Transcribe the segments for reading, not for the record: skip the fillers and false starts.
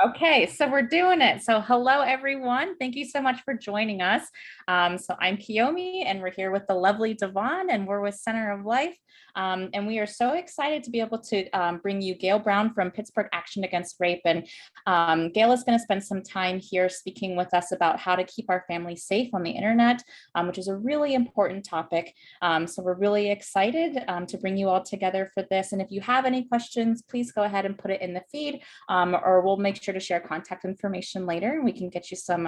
Okay, so we're doing it. So hello, everyone. Thank you so much for joining us. So I'm Kiyomi, and we're here with the lovely Devon, and we're with Center of Life. And we are so excited to be able to bring you Gail Brown from Pittsburgh Action Against Rape. And Gail is going to spend some time here speaking with us about how to keep our families safe on the internet, which is a really important topic. So we're really excited to bring you all together for this. And if you have any questions, please go ahead and put it in the feed, or we'll make sure to share contact information later and we can get you some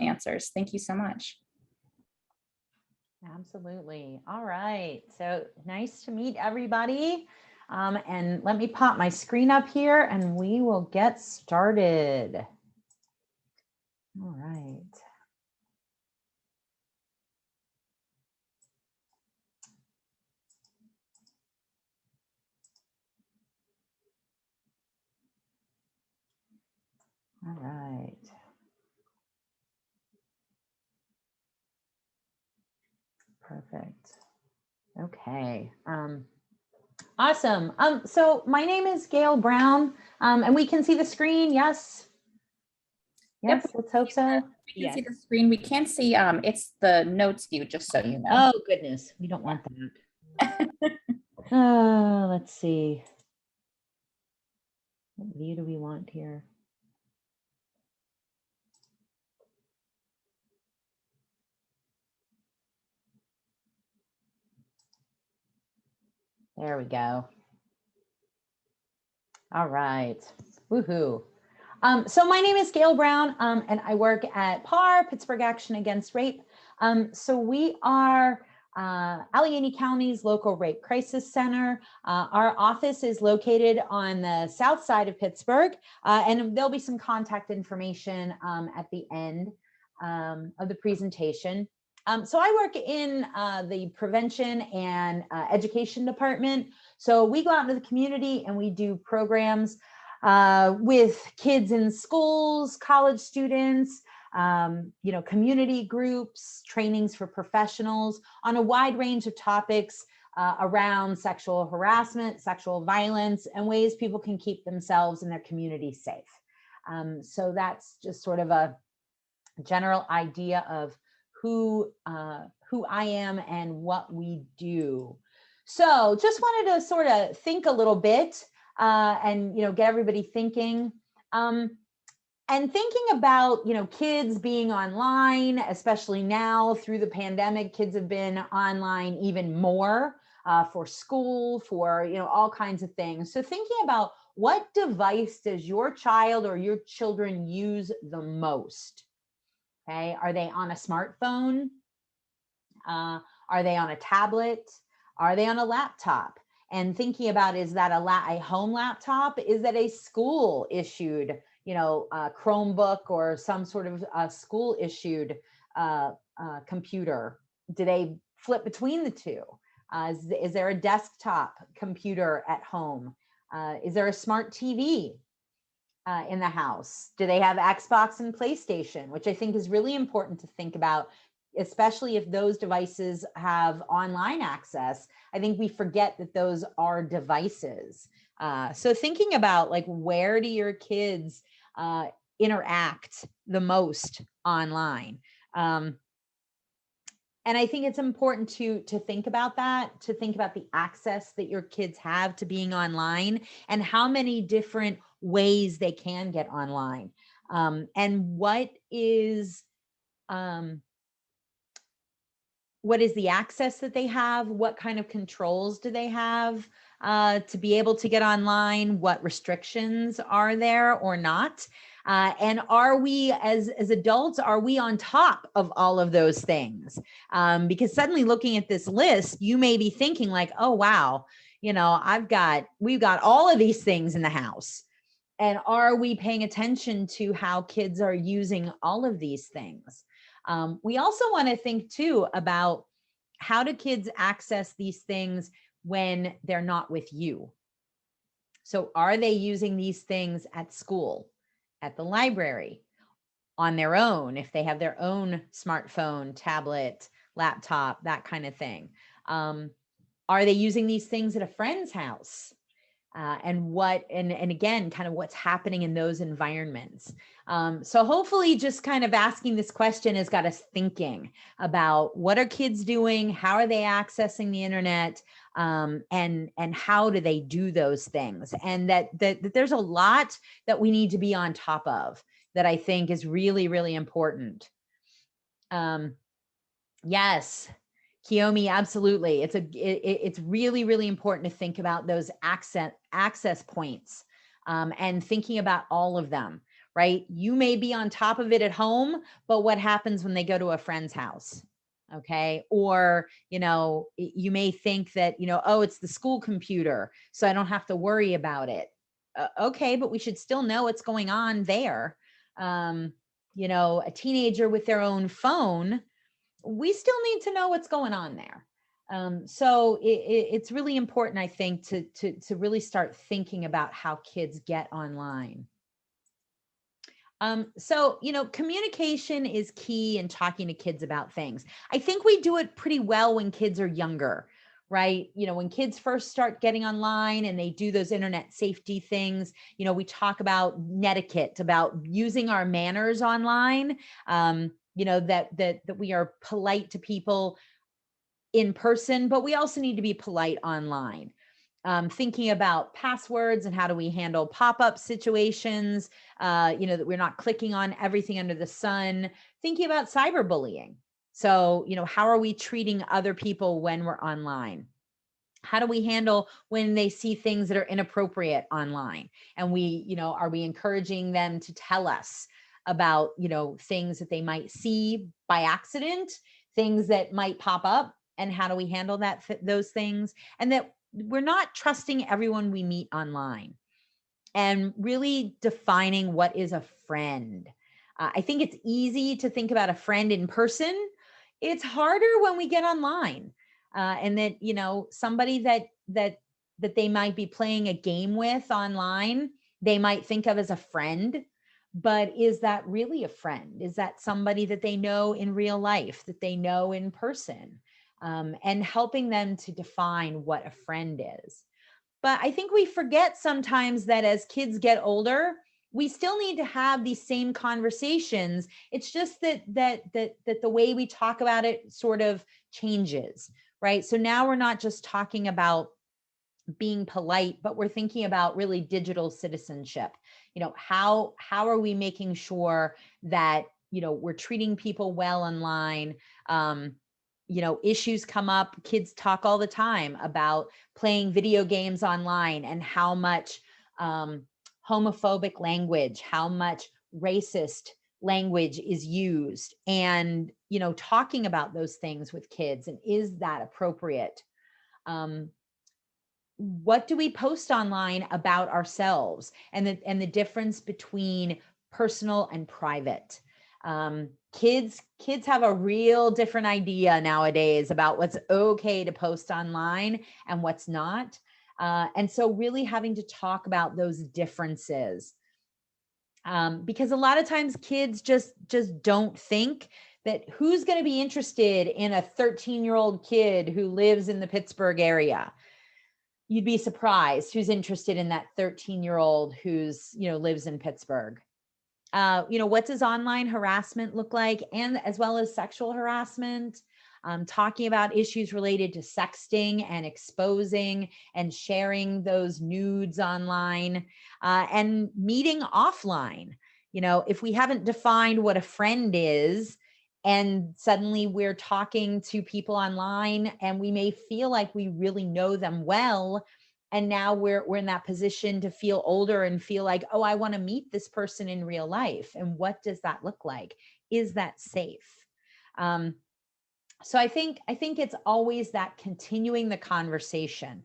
answers. Thank you so much. Absolutely. All right. So nice to meet everybody. And let me pop my screen up here and we will get started. All right. All right. Perfect. Okay. Awesome. So my name is Gail Brown, and we can see the screen. Yes. Yes. Yep. Let's hope so. We can see the screen. We can't see. It's the notes view, just so you know. Oh goodness, we don't want that. Let's see. What view do we want here? There we go. All right. Woohoo. So my name is Gail Brown, and I work at PAAR, Pittsburgh Action Against Rape. So we are Allegheny County's local rape crisis center. Our office is located on the south side of Pittsburgh, and there'll be some contact information at the end of the presentation. So I work in the prevention and education department. So we go out into the community and we do programs with kids in schools, college students, community groups, trainings for professionals on a wide range of topics around sexual harassment, sexual violence, and ways people can keep themselves and their community safe. So that's just sort of a general idea of who I am and what we do. So just wanted to sort of think a little bit and get everybody thinking. And thinking about, kids being online, especially now through the pandemic, kids have been online even more for school, for, all kinds of things. So thinking about what device does your child or your children use the most? Okay, are they on a smartphone? Are they on a tablet? Are they on a laptop? And thinking about, is that a home laptop? Is that a school issued, Chromebook or some sort of school issued computer? Do they flip between the two? Is there a desktop computer at home? Is there a smart TV in the house? Do they have Xbox and PlayStation, which I think is really important to think about, especially if those devices have online access. I think we forget that those are devices. So thinking about, like, where do your kids interact the most online? And I think it's important to think about that, to think about the access that your kids have to being online and how many different ways they can get online. And what is the access that they have? What kind of controls do they have to be able to get online? What restrictions are there or not? And are we, as adults, are we on top of all of those things? Because suddenly looking at this list, you may be thinking like, oh, wow, we've got all of these things in the house. And are we paying attention to how kids are using all of these things? We also want to think too about, how do kids access these things when they're not with you? So are they using these things at school, at the library, on their own, if they have their own smartphone, tablet, laptop, that kind of thing? Are they using these things at a friend's house? and again, kind of what's happening in those environments. So hopefully just kind of asking this question has got us thinking about what are kids doing? How are they accessing the internet? And how do they do those things? And that there's a lot that we need to be on top of that I think is really, really important. Yes. Kiyomi, absolutely. It's really, really important to think about those access points, and thinking about all of them, right? You may be on top of it at home, but what happens when they go to a friend's house? Okay. Or, you may think that, oh, it's the school computer, so I don't have to worry about it. Okay. But we should still know what's going on there. A teenager with their own phone, we still need to know what's going on there. So it's really important, I think, to really start thinking about how kids get online. So, communication is key in talking to kids about things. I think we do it pretty well when kids are younger, right? When kids first start getting online and they do those internet safety things, we talk about netiquette, about using our manners online, that we are polite to people in person, but we also need to be polite online. Thinking about passwords and how do we handle pop-up situations, that we're not clicking on everything under the sun. Thinking about cyberbullying. So, how are we treating other people when we're online? How do we handle when they see things that are inappropriate online? And are we encouraging them to tell us about, things that they might see by accident, things that might pop up, and how do we handle those things? And that we're not trusting everyone we meet online, and really defining what is a friend. I think it's easy to think about a friend in person. It's harder when we get online, and that, somebody that they might be playing a game with online, they might think of as a friend. But is that really a friend? Is that somebody that they know in real life, that they know in person? And helping them to define what a friend is. But I think we forget sometimes that as kids get older, we still need to have these same conversations. It's just that the way we talk about it sort of changes, right? So now we're not just talking about being polite, but we're thinking about really digital citizenship. How are we making sure that, we're treating people well online? Issues come up. Kids talk all the time about playing video games online and how much homophobic language, how much racist language is used, and, talking about those things with kids. And is that appropriate? What do we post online about ourselves, and the difference between personal and private? Kids have a real different idea nowadays about what's okay to post online and what's not. And so really having to talk about those differences. Because a lot of times kids just don't think that who's going to be interested in a 13-year-old kid who lives in the Pittsburgh area. You'd be surprised who's interested in that 13-year-old who's, lives in Pittsburgh. What does online harassment look like, and as well as sexual harassment? Talking about issues related to sexting and exposing and sharing those nudes online, and meeting offline. If we haven't defined what a friend is, and suddenly we're talking to people online, and we may feel like we really know them well, and now we're in that position to feel older and feel like, oh, I want to meet this person in real life. And what does that look like? Is that safe? So I think it's always that continuing the conversation.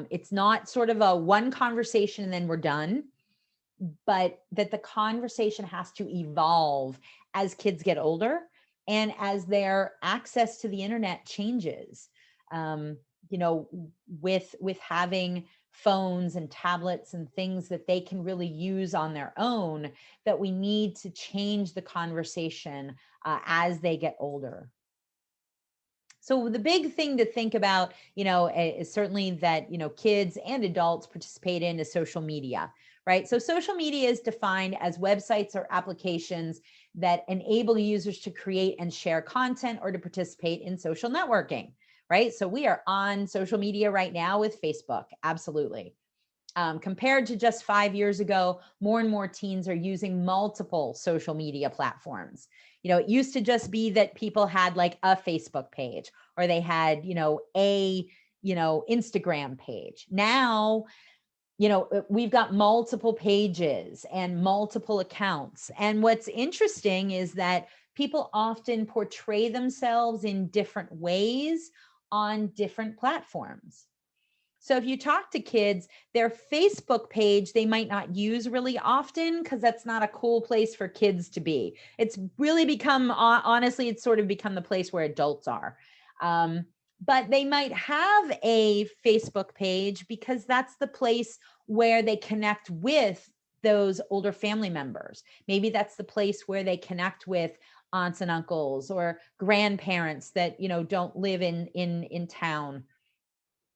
It's not sort of a one conversation and then we're done, but that the conversation has to evolve as kids get older and as their access to the internet changes. With having phones and tablets and things that they can really use on their own, that we need to change the conversation as they get older. So the big thing to think about, is certainly that, kids and adults participate in is social media, right? So social media is defined as websites or applications that enable users to create and share content or to participate in social networking, right? So we are on social media right now with Facebook, absolutely. Compared to just 5 years ago, more and more teens are using multiple social media platforms. It used to just be that people had like a Facebook page or they had, a, Instagram page. Now, we've got multiple pages and multiple accounts. And what's interesting is that people often portray themselves in different ways on different platforms. So if you talk to kids, their Facebook page, they might not use really often because that's not a cool place for kids to be. It's really become, honestly, it's sort of become the place where adults are. But they might have a Facebook page because that's the place where they connect with those older family members. Maybe that's the place where they connect with aunts and uncles or grandparents that, don't live in town.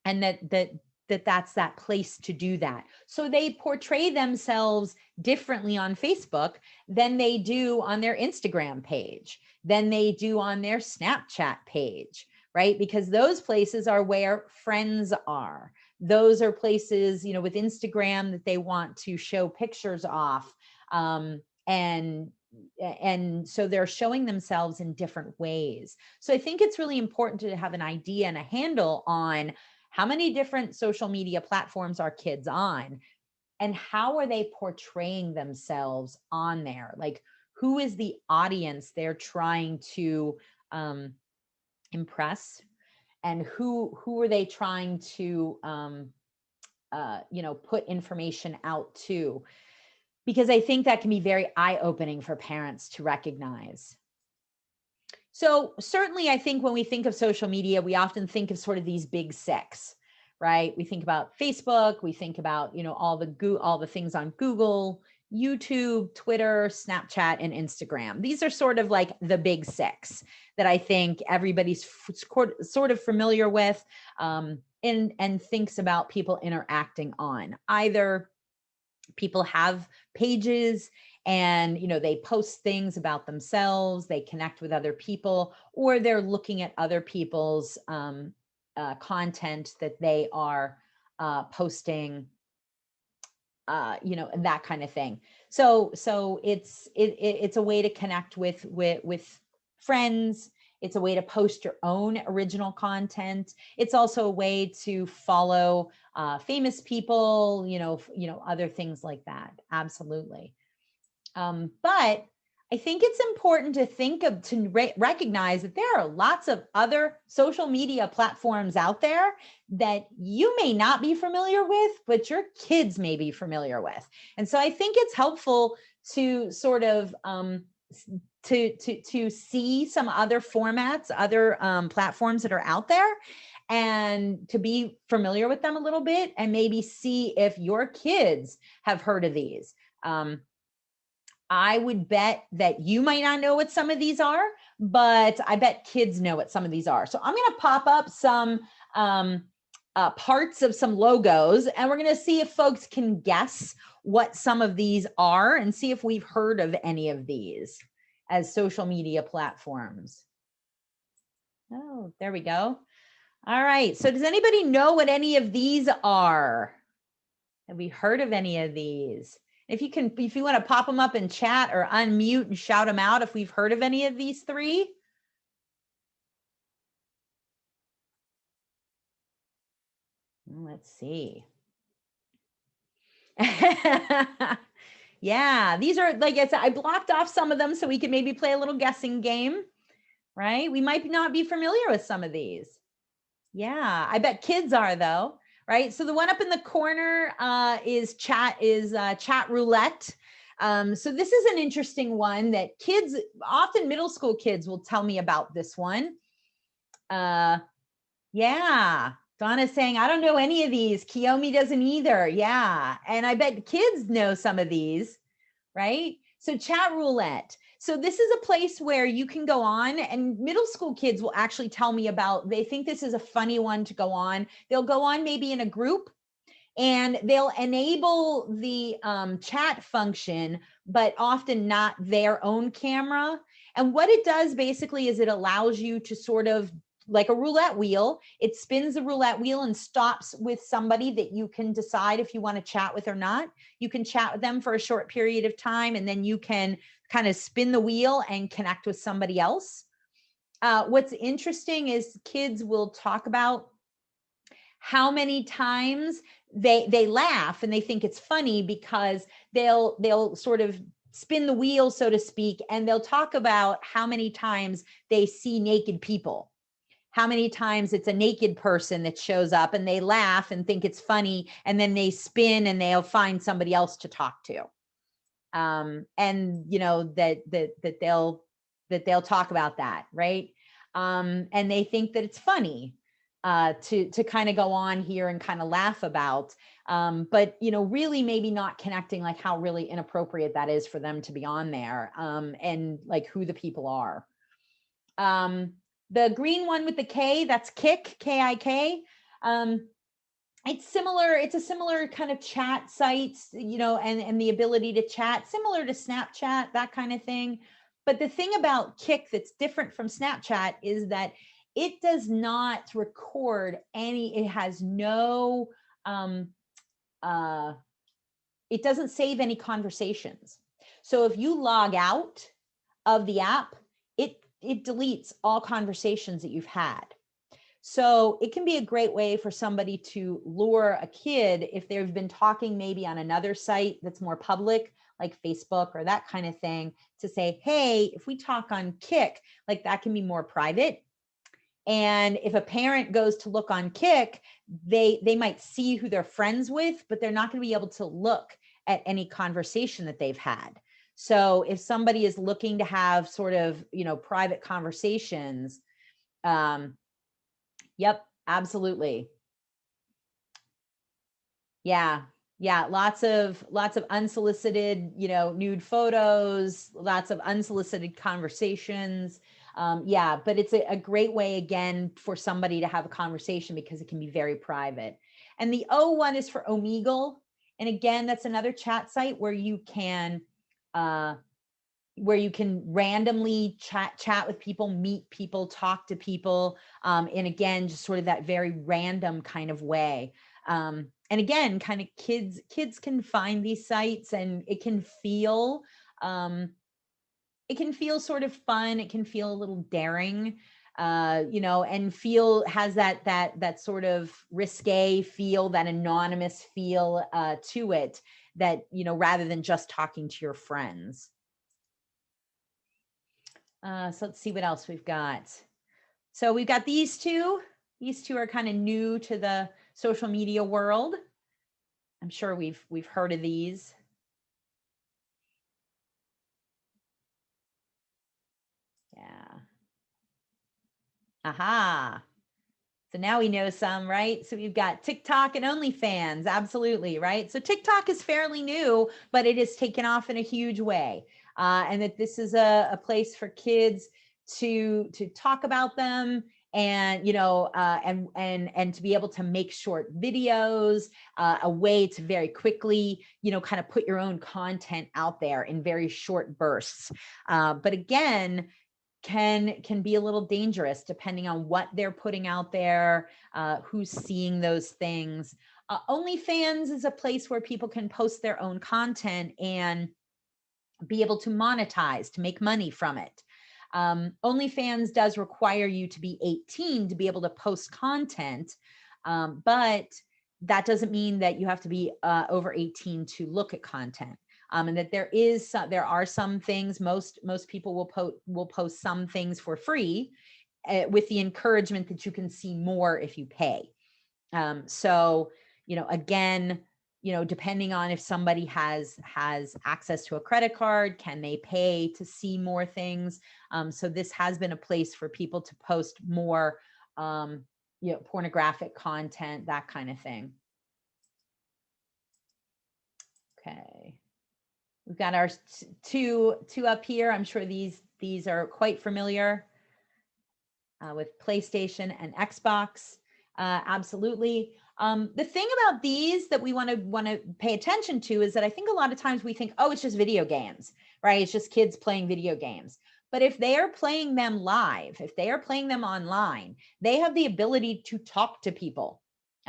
And that's that place to do that. So they portray themselves differently on Facebook than they do on their Instagram page, than they do on their Snapchat page, right? Because those places are where friends are. Those are places, with Instagram that they want to show pictures off. And so they're showing themselves in different ways. So I think it's really important to have an idea and a handle on how many different social media platforms are kids on and how are they portraying themselves on there? Like, who is the audience they're trying to impress, and who are they trying to put information out to? Because I think that can be very eye-opening for parents to recognize. So certainly I think when we think of social media, we often think of sort of these big six, right? We think about Facebook, we think about, all the things on Google, YouTube, Twitter, Snapchat, and Instagram. These are sort of like the big six that I think everybody's sort of familiar with, and thinks about people interacting on. Either people have pages and they post things about themselves, they connect with other people, or they're looking at other people's content that they are posting, and that kind of thing. So it's a way to connect with friends. It's a way to post your own original content. It's also a way to follow famous people, other things like that. Absolutely. But I think it's important to recognize that there are lots of other social media platforms out there that you may not be familiar with, but your kids may be familiar with. And so I think it's helpful to sort of to see some other formats, other platforms that are out there, and to be familiar with them a little bit, and maybe see if your kids have heard of these. I would bet that you might not know what some of these are, but I bet kids know what some of these are. So I'm going to pop up some parts of some logos, and we're going to see if folks can guess what some of these are and see if we've heard of any of these as social media platforms. Oh, there we go. All right. So does anybody know what any of these are? Have we heard of any of these? If you want to pop them up in chat or unmute and shout them out if we've heard of any of these three. Let's see. Yeah, these are, like I said, I blocked off some of them so we could maybe play a little guessing game, right? We might not be familiar with some of these. Yeah, I bet kids are though, right? So the one up in the corner is chat roulette. So this is an interesting one that kids, often middle school kids, will tell me about this one. Yeah, Donna's saying, I don't know any of these. Kiyomi doesn't either. Yeah, and I bet kids know some of these, right? So chat roulette. So this is a place where you can go on, and middle school kids will actually tell me about, they think this is a funny one to go on. They'll go on maybe in a group, and they'll enable the chat function, but often not their own camera. And what it does basically is it allows you to sort of, like a roulette wheel, it spins the roulette wheel and stops with somebody that you can decide if you want to chat with or not. You can chat with them for a short period of time, and then you can kind of spin the wheel and connect with somebody else. What's interesting is kids will talk about how many times they laugh, and they think it's funny because they'll sort of spin the wheel, so to speak, and they'll talk about how many times they see naked people, how many times it's a naked person that shows up, and they laugh and think it's funny, and then they spin and they'll find somebody else to talk to. And you know, that they'll talk about that, right? And they think that it's funny to kind of go on here and kind of laugh about, but you know, really maybe not connecting like how really inappropriate that is for them to be on there, and like who the people are. The green one with the K, that's Kik, K-I-K. It's similar. It's a similar kind of chat site, you know, and the ability to chat, similar to Snapchat, that kind of thing. But the thing about Kik that's different from Snapchat is that it does not record any, it has no, it doesn't save any conversations. So if you log out of the app, it deletes all conversations that you've had. So it can be a great way for somebody to lure a kid if they've been talking maybe on another site that's more public, like Facebook or that kind of thing, to say, hey, if we talk on Kik, like that can be more private. And if a parent goes to look on Kik, they might see who they're friends with, but they're not going to be able to look at any conversation that they've had. So if somebody is looking to have sort of, you know, private conversations, yep, absolutely. Yeah. Yeah. Lots of unsolicited, you know, nude photos, lots of unsolicited conversations. Yeah, but it's a great way, again, for somebody to have a conversation because it can be very private. And the O one is for Omegle. And again, that's another chat site where you can randomly chat with people, meet people, talk to people. And again, just sort of that very random kind of way. And again, kind of kids can find these sites, and it can feel sort of fun. It can feel a little daring, you know, and has that sort of risque feel, that anonymous feel to it, that, you know, rather than just talking to your friends. So let's see what else we've got. So we've got these two. These two are kind of new to the social media world. I'm sure we've heard of these. Yeah. Aha. So now we know some, right? So we've got TikTok and OnlyFans. Absolutely, right? So TikTok is fairly new, but it has taken off in a huge way. And that this is a place for kids to talk about them, and you know, and to be able to make short videos, a way to very quickly, you know, kind of put your own content out there in very short bursts. But again, can be a little dangerous depending on what they're putting out there, who's seeing those things. OnlyFans is a place where people can post their own content and be able to monetize, to make money from it. OnlyFans does require you to be 18 to be able to post content, but that doesn't mean that you have to be over 18 to look at content. And that there are some things, most people will post some things for free, with the encouragement that you can see more if you pay. So, you know, again, you know, depending on if somebody has access to a credit card, can they pay to see more things? So this has been a place for people to post more, you know, pornographic content, that kind of thing. Okay. We've got our two up here. I'm sure these are quite familiar with PlayStation and Xbox. Absolutely. The thing about these that we want to pay attention to is that I think a lot of times we think, oh, it's just video games, right? It's just kids playing video games. But if they are playing them live, if they are playing them online, they have the ability to talk to people.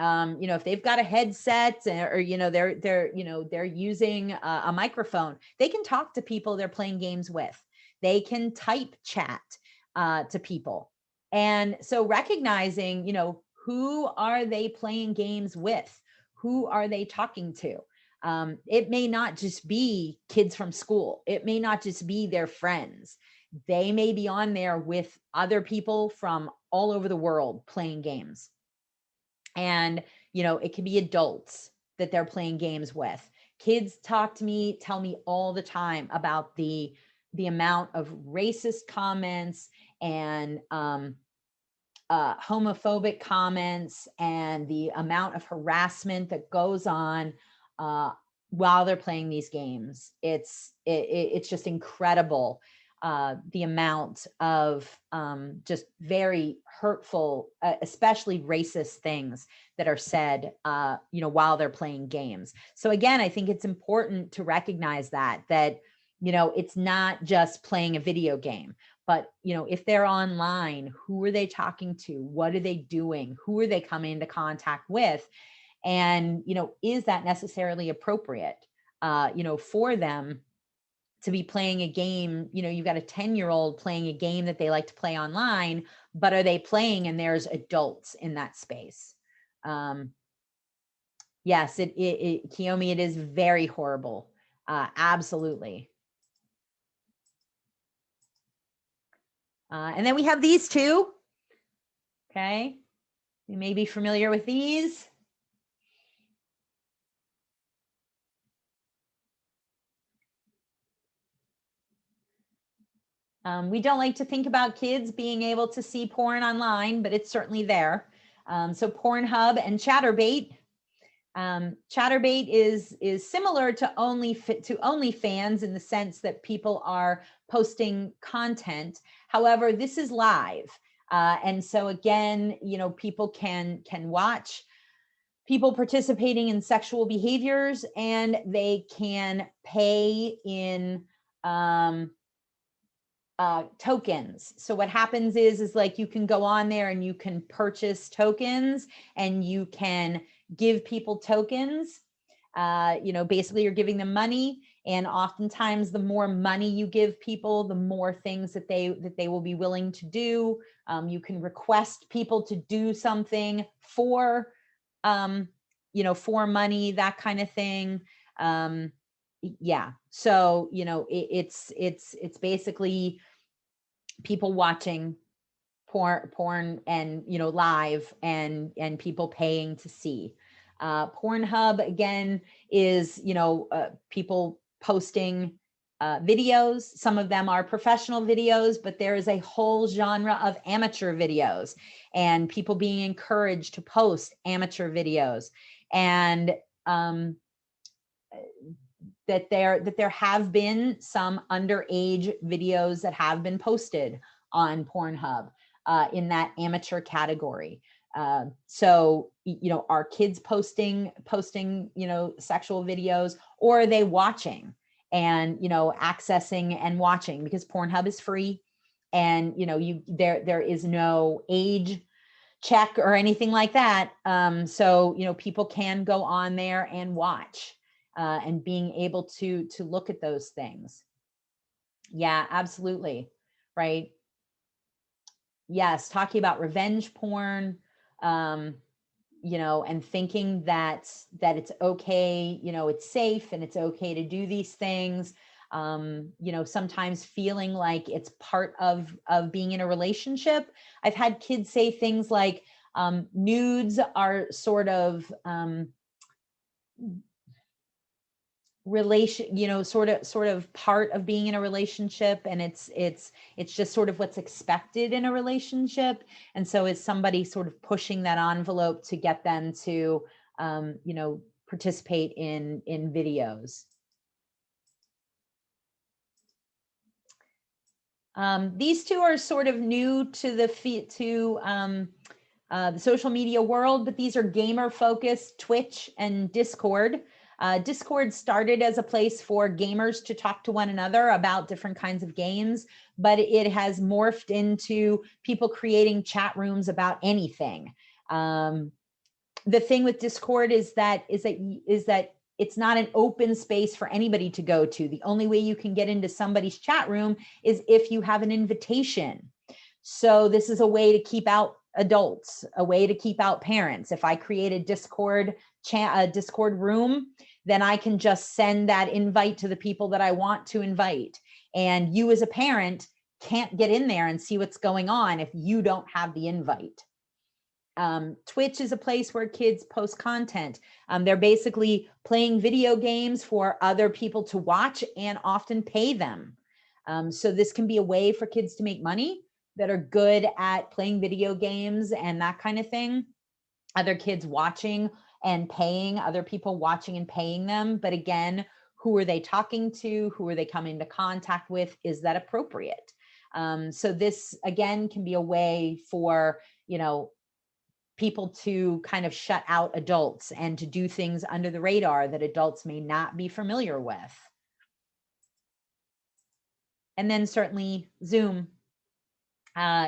If they've got a headset or they're using a microphone, they can talk to people they're playing games with. They can type chat to people. And so recognizing, who are they playing games with? Who are they talking to? It may not just be kids from school. It may not just be their friends. They may be on there with other people from all over the world playing games. And, it can be adults that they're playing games with. Kids tell me all the time about the amount of racist comments and homophobic comments and the amount of harassment that goes on while they're playing these games. It's just incredible. The amount of just very hurtful, especially racist things that are said, while they're playing games. So again, I think it's important to recognize that it's not just playing a video game, but if they're online, who are they talking to? What are they doing? Who are they coming into contact with? And is that necessarily appropriate for them to be playing a game? You've got a 10-year-old playing a game that they like to play online, but are they playing and there's adults in that space? Yes, Kiyomi, it is very horrible. Absolutely. And then we have these two. Okay. You may be familiar with these. We don't like to think about kids being able to see porn online, but it's certainly there. So Pornhub and Chatterbait. Chatterbait is similar to OnlyFans in the sense that people are posting content. However, this is live. And so again, people can watch people participating in sexual behaviors, and they can pay in tokens. So what happens is like you can go on there and you can purchase tokens and you can give people tokens. Basically you're giving them money, and oftentimes the more money you give people, the more things that they will be willing to do. You can request people to do something for for money, that kind of thing. Yeah. So, it's basically people watching porn and, live and people paying to see. Pornhub again is, people posting videos. Some of them are professional videos, but there is a whole genre of amateur videos and people being encouraged to post amateur videos. And that there have been some underage videos that have been posted on Pornhub in that amateur category. So, are kids posting, sexual videos, or are they watching and, accessing and watching? Because Pornhub is free, and, there is no age check or anything like that. So, people can go on there and watch, and being able to look at those things. Yeah, absolutely. Right. Yes. Talking about revenge porn, and thinking that it's okay, it's safe and it's okay to do these things. Sometimes feeling like it's part of being in a relationship. I've had kids say things like, nudes are sort of, sort of part of being in a relationship, and it's just sort of what's expected in a relationship. And so is somebody sort of pushing that envelope to get them to participate in videos. These two are sort of new to the social media world, but these are gamer focused: Twitch and Discord. Discord started as a place for gamers to talk to one another about different kinds of games, but it has morphed into people creating chat rooms about anything. The thing with Discord is that it's not an open space for anybody to go to. The only way you can get into somebody's chat room is if you have an invitation. So this is a way to keep out adults, a way to keep out parents. If I create a Discord room, then I can just send that invite to the people that I want to invite. And you as a parent can't get in there and see what's going on if you don't have the invite. Twitch is a place where kids post content. They're basically playing video games for other people to watch and often pay them. So this can be a way for kids to make money that are good at playing video games and that kind of thing. Other kids watching and paying, other people watching and paying them. But again, who are they talking to? Who are they coming into contact with? Is that appropriate? So this, again, can be a way for, people to kind of shut out adults and to do things under the radar that adults may not be familiar with. And then certainly Zoom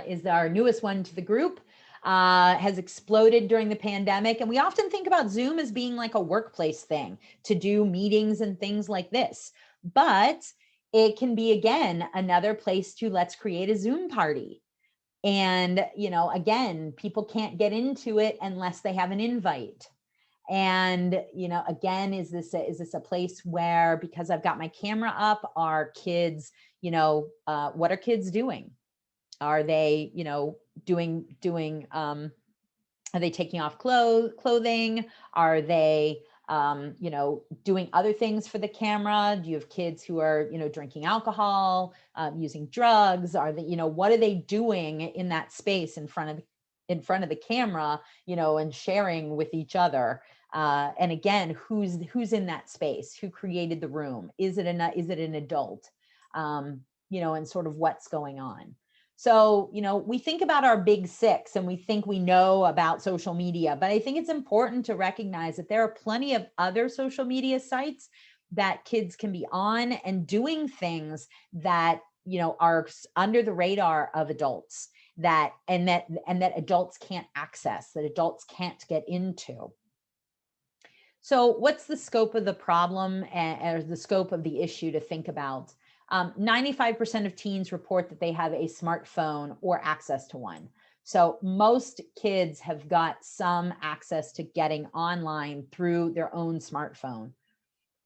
is our newest one to the group, has exploded during the pandemic. And we often think about Zoom as being like a workplace thing to do meetings and things like this. But it can be, again, another place to let's create a Zoom party. And, again, people can't get into it unless they have an invite. And, again, is this a place where, because I've got my camera up, are kids, what are kids doing? Are they, are they taking off clothing? Are they, doing other things for the camera? Do you have kids who are, drinking alcohol, using drugs? Are they, what are they doing in that space in front of the camera, and sharing with each other? And again, who's in that space? Who created the room? Is it an adult? And sort of what's going on. So, we think about our big six and we think we know about social media, but I think it's important to recognize that there are plenty of other social media sites that kids can be on and doing things that, are under the radar of adults that adults can't access, that adults can't get into. So what's the scope of the problem or the scope of the issue to think about? 95% of teens report that they have a smartphone or access to one. So most kids have got some access to getting online through their own smartphone.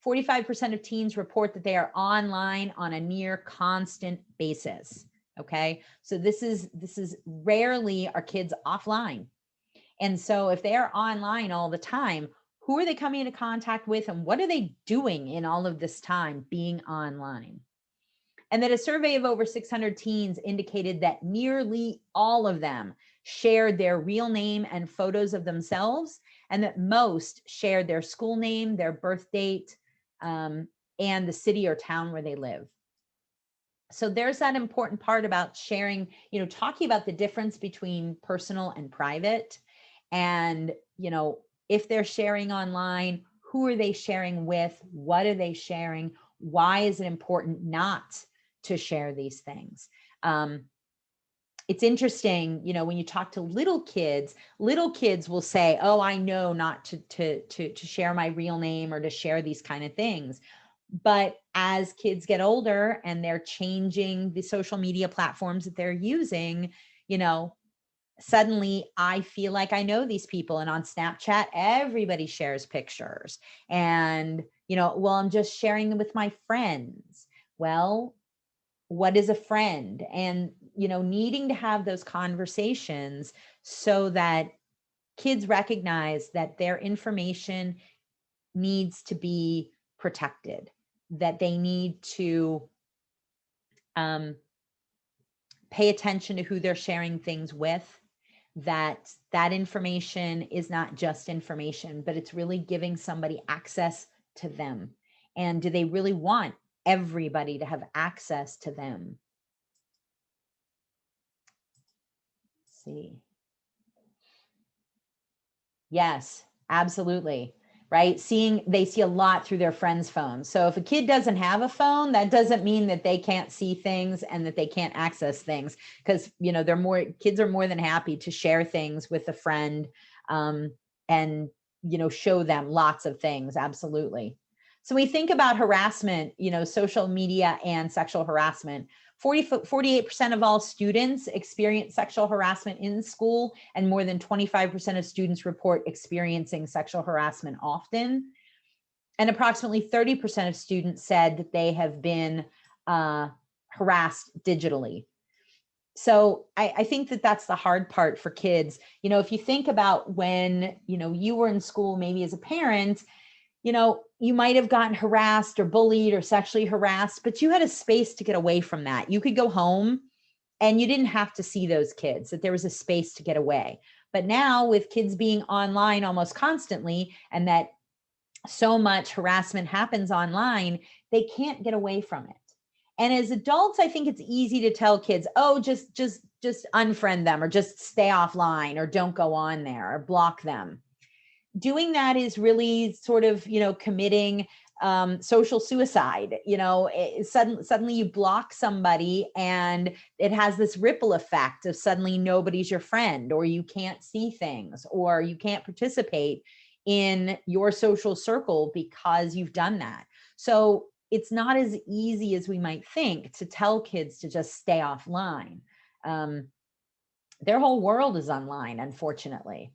45% of teens report that they are online on a near constant basis. Okay, so this is rarely are kids offline. And so if they are online all the time, who are they coming into contact with and what are they doing in all of this time being online? And that a survey of over 600 teens indicated that nearly all of them shared their real name and photos of themselves, and that most shared their school name, their birth date, and the city or town where they live. So there's that important part about sharing, talking about the difference between personal and private. And, if they're sharing online, who are they sharing with? What are they sharing? Why is it important not to share these things? It's interesting, when you talk to little kids will say, oh, I know not to share my real name or to share these kind of things. But as kids get older and they're changing the social media platforms that they're using, suddenly I feel like I know these people. And on Snapchat, everybody shares pictures. And, well, I'm just sharing them with my friends. Well, what is a friend? And, needing to have those conversations so that kids recognize that their information needs to be protected, that they need to pay attention to who they're sharing things with, that information is not just information, but it's really giving somebody access to them. And do they really want everybody to have access to them? see. Yes, absolutely. Right. They see a lot through their friends' phones. So if a kid doesn't have a phone, that doesn't mean that they can't see things and that they can't access things, because, kids are more than happy to share things with a friend, and, show them lots of things. Absolutely. So we think about harassment, social media and sexual harassment. 48% of all students experience sexual harassment in school, and more than 25% of students report experiencing sexual harassment often. And approximately 30% of students said that they have been harassed digitally. So I think that that's the hard part for kids. If you think about when, you were in school, maybe as a parent, you might have gotten harassed or bullied or sexually harassed, but you had a space to get away from that. You could go home and you didn't have to see those kids, that there was a space to get away. But now, with kids being online almost constantly, and that so much harassment happens online, they can't get away from it. And as adults, I think it's easy to tell kids, oh, just unfriend them, or just stay offline, or don't go on there, or block them. Doing that is really sort of, committing social suicide. Suddenly you block somebody, and it has this ripple effect of suddenly nobody's your friend, or you can't see things, or you can't participate in your social circle because you've done that. So it's not as easy as we might think to tell kids to just stay offline. Their whole world is online, unfortunately.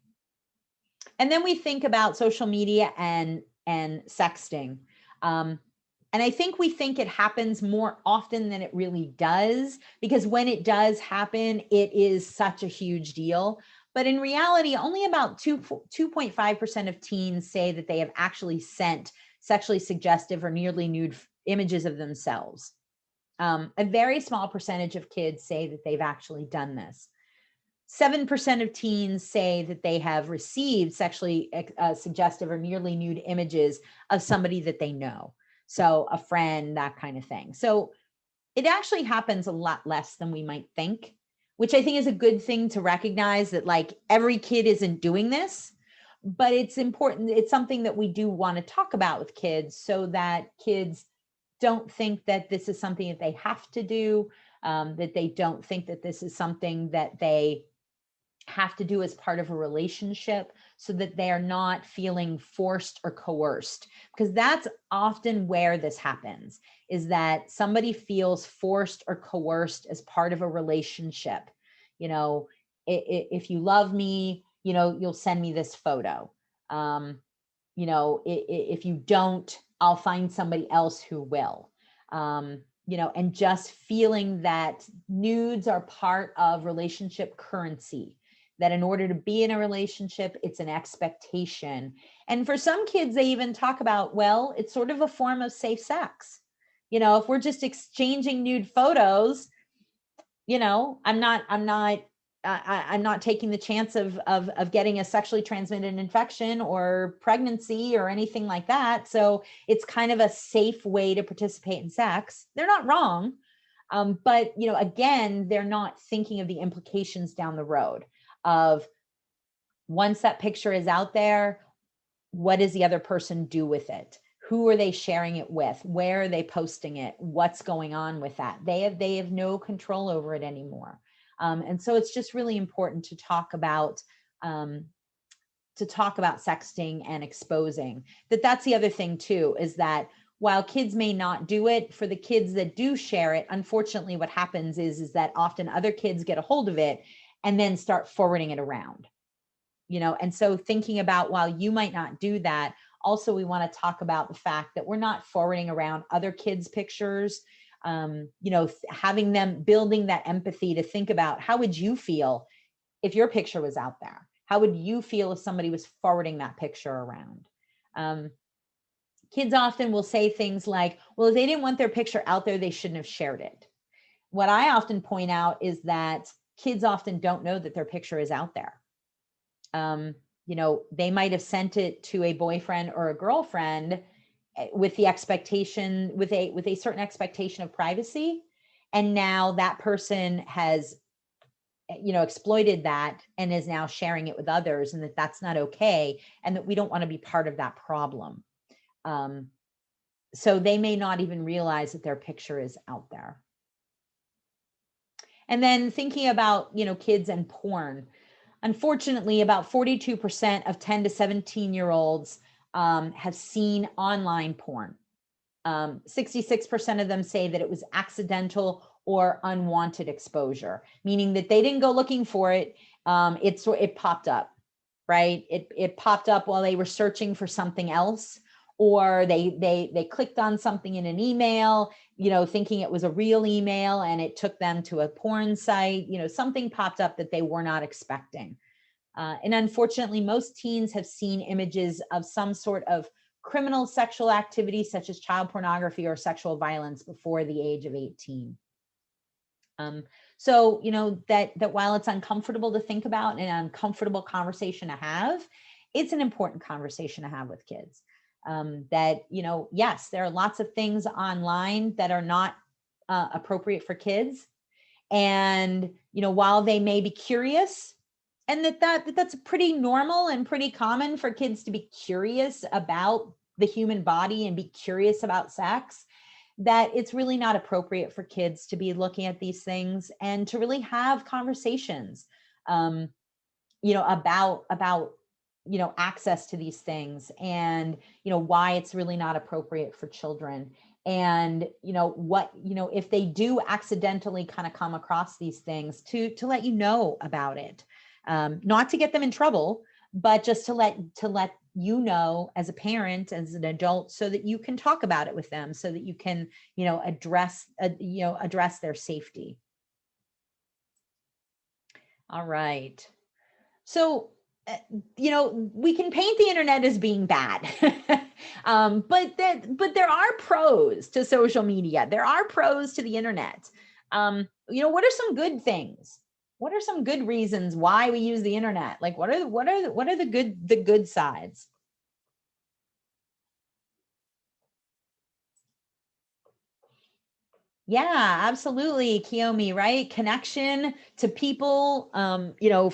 And then we think about social media and sexting. And I think we think it happens more often than it really does, because when it does happen, it is such a huge deal. But in reality, only about 2.5% of teens say that they have actually sent sexually suggestive or nearly nude images of themselves. A very small percentage of kids say that they've actually done this. 7% of teens say that they have received sexually suggestive or nearly nude images of somebody that they know. So a friend, that kind of thing. So it actually happens a lot less than we might think, which I think is a good thing to recognize, that like every kid isn't doing this, but it's important. It's something that we do want to talk about with kids, so that kids don't think that this is something that they have to do, that they don't think that this is something that they have to do as part of a relationship, so that they are not feeling forced or coerced, because that's often where this happens, is that somebody feels forced or coerced as part of a relationship. If you love me, you'll send me this photo. If you don't, I'll find somebody else who will. And just feeling that nudes are part of relationship currency, that in order to be in a relationship, it's an expectation. And for some kids, they even talk about, well, it's sort of a form of safe sex. If we're just exchanging nude photos, I'm not taking the chance of getting a sexually transmitted infection or pregnancy or anything like that. So it's kind of a safe way to participate in sex. They're not wrong. But, again, they're not thinking of the implications down the road of, once that picture is out there, what does the other person do with it? Who are they sharing it with? Where are they posting it? What's going on with that? They have no control over it anymore. And so it's just really important to talk about sexting and exposing. That's the other thing too, is that while kids may not do it, for the kids that do share it, unfortunately, what happens is that often other kids get a hold of it and then start forwarding it around. And so thinking about, while you might not do that, also we want to talk about the fact that we're not forwarding around other kids' pictures, having them, building that empathy to think about, how would you feel if your picture was out there? How would you feel if somebody was forwarding that picture around? Kids often will say things like, well, if they didn't want their picture out there, they shouldn't have shared it. What I often point out is that kids often don't know that their picture is out there. They might have sent it to a boyfriend or a girlfriend with the expectation, with a certain expectation of privacy. And now that person has exploited that and is now sharing it with others, and that that's not okay, and that we don't want to be part of that problem. So they may not even realize that their picture is out there. And then thinking about, kids and porn. Unfortunately, about 42% of 10 to 17-year-olds have seen online porn. 66% of them say that it was accidental or unwanted exposure, meaning that they didn't go looking for it. It popped up, right? It popped up while they were searching for something else, or they clicked on something in an email, thinking it was a real email, and it took them to a porn site. Something popped up that they were not expecting. And unfortunately, most teens have seen images of some sort of criminal sexual activity, such as child pornography or sexual violence, before the age of 18. So, that while it's uncomfortable to think about and an uncomfortable conversation to have, it's an important conversation to have with kids. Yes, there are lots of things online that are not appropriate for kids. And, while they may be curious, and that's pretty normal and pretty common for kids to be curious about the human body and be curious about sex, that it's really not appropriate for kids to be looking at these things and to really have conversations, about access to these things, and, why it's really not appropriate for children. And, if they do accidentally kind of come across these things, to let you know about it, not to get them in trouble, but just to let as a parent, as an adult, so that you can talk about it with them, so that you can, address their safety. All right. So, we can paint the internet as being bad, but there are pros to social media. There are pros to the internet. What are some good things? What are some good reasons why we use the internet? Like, what are the good sides? Yeah, absolutely, Kiyomi, right? Connection to people,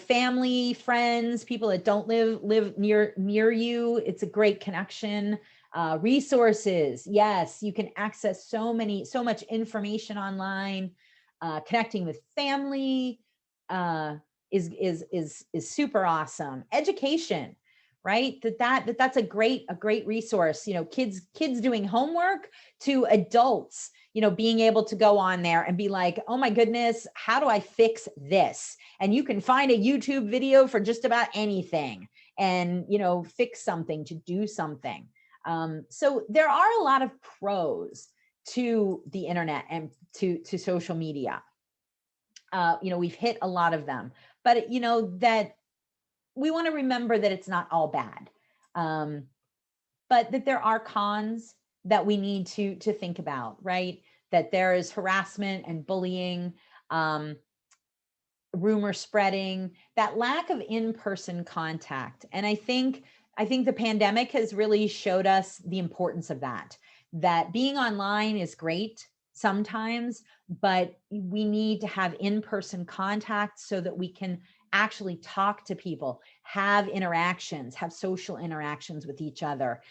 family, friends, people that don't live near you. It's a great connection. Resources, yes, you can access so much information online. Connecting with family is super awesome. Education, right? That's a great resource. Kids doing homework, to adults, being able to go on there and be like, oh my goodness, how do I fix this? And you can find a YouTube video for just about anything, and, fix something, to do something. So there are a lot of pros to the internet and to social media. We've hit a lot of them, but that we want to remember that it's not all bad. But that there are cons that we need to think about, right? That there is harassment and bullying, rumor spreading, that lack of in-person contact. And I think the pandemic has really showed us the importance of that being online is great sometimes, but we need to have in-person contact so that we can actually talk to people, have interactions, have social interactions with each other,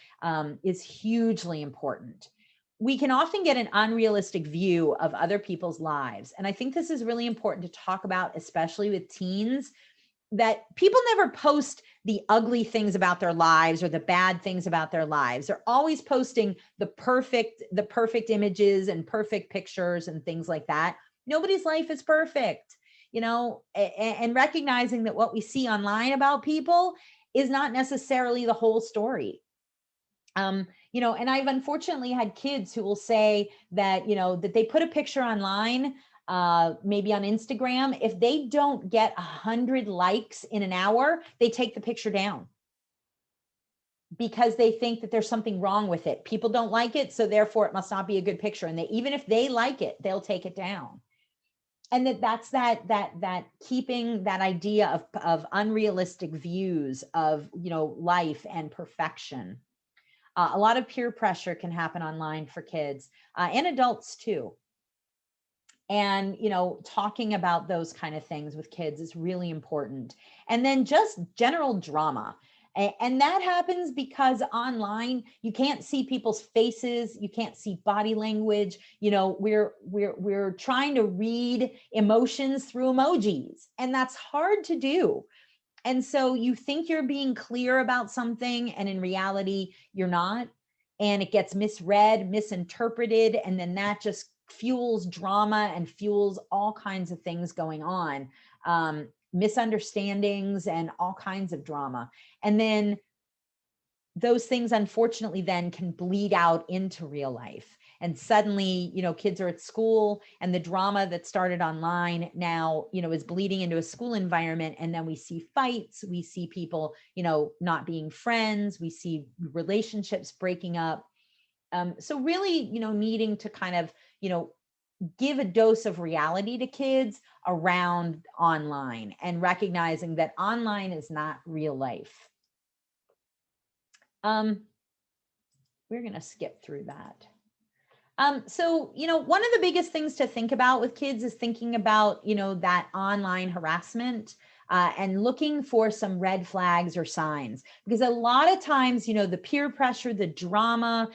is hugely important. We can often get an unrealistic view of other people's lives. And I think this is really important to talk about, especially with teens, that people never post the ugly things about their lives or the bad things about their lives. They're always posting the perfect images and perfect pictures and things like that. Nobody's life is perfect, and recognizing that what we see online about people is not necessarily the whole story. And I've unfortunately had kids who will say that, that they put a picture online, maybe on Instagram. If they don't get 100 likes in an hour, they take the picture down because they think that there's something wrong with it. People don't like it, so therefore it must not be a good picture. And even if they like it, they'll take it down. And that's that keeping that idea of unrealistic views of, life and perfection. A lot of peer pressure can happen online for kids and adults too. And, talking about those kind of things with kids is really important. And then just general drama. And that happens because online, you can't see people's faces. You can't see body language. We're trying to read emotions through emojis, and that's hard to do. And so you think you're being clear about something, and in reality, you're not. And it gets misread, misinterpreted, and then that just fuels drama and fuels all kinds of things going on, misunderstandings and all kinds of drama. And then those things, unfortunately, then can bleed out into real life. And suddenly, kids are at school, and the drama that started online now, is bleeding into a school environment. And then we see fights, we see people, not being friends, we see relationships breaking up. So really, needing to kind of, give a dose of reality to kids around online, and recognizing that online is not real life. We're going to skip through that. So, one of the biggest things to think about with kids is thinking about, that online harassment, and looking for some red flags or signs, because a lot of times, the peer pressure, the drama,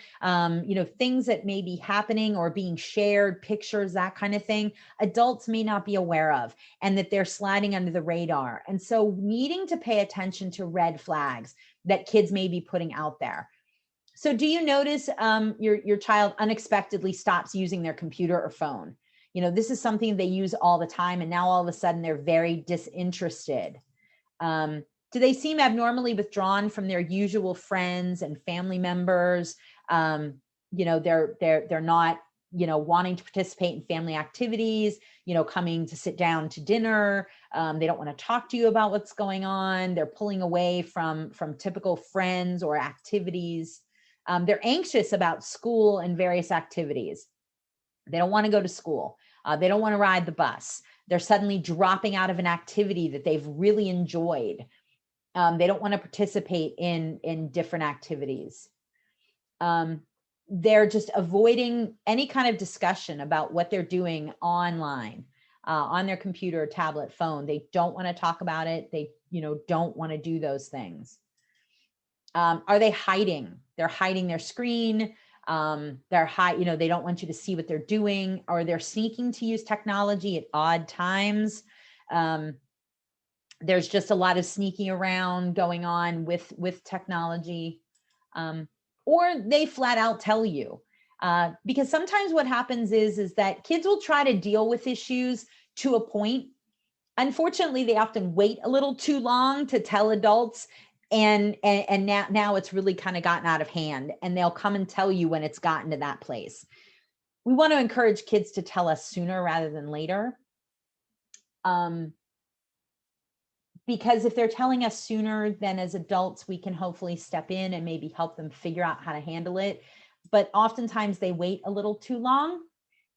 things that may be happening or being shared, pictures, that kind of thing, adults may not be aware of, and that they're sliding under the radar. And so needing to pay attention to red flags that kids may be putting out there. So do you notice your child unexpectedly stops using their computer or phone? This is something they use all the time, and now all of a sudden they're very disinterested. Do they seem abnormally withdrawn from their usual friends and family members? They're not, wanting to participate in family activities, coming to sit down to dinner. They don't want to talk to you about what's going on. They're pulling away from typical friends or activities. They're anxious about school and various activities. They don't want to go to school. They don't want to ride the bus. They're suddenly dropping out of an activity that they've really enjoyed. They don't want to participate in different activities. They're just avoiding any kind of discussion about what they're doing online, on their computer, tablet, phone. They don't want to talk about it. They, don't want to do those things. Are they hiding? They're hiding their screen. They don't want you to see what they're doing, or they're sneaking to use technology at odd times. There's just a lot of sneaking around going on with technology, or they flat out tell you, because sometimes what happens is that kids will try to deal with issues to a point. Unfortunately, they often wait a little too long to tell adults. And now it's really kind of gotten out of hand, and they'll come and tell you when it's gotten to that place. We want to encourage kids to tell us sooner rather than later. Because if they're telling us sooner, then as adults, we can hopefully step in and maybe help them figure out how to handle it. But oftentimes they wait a little too long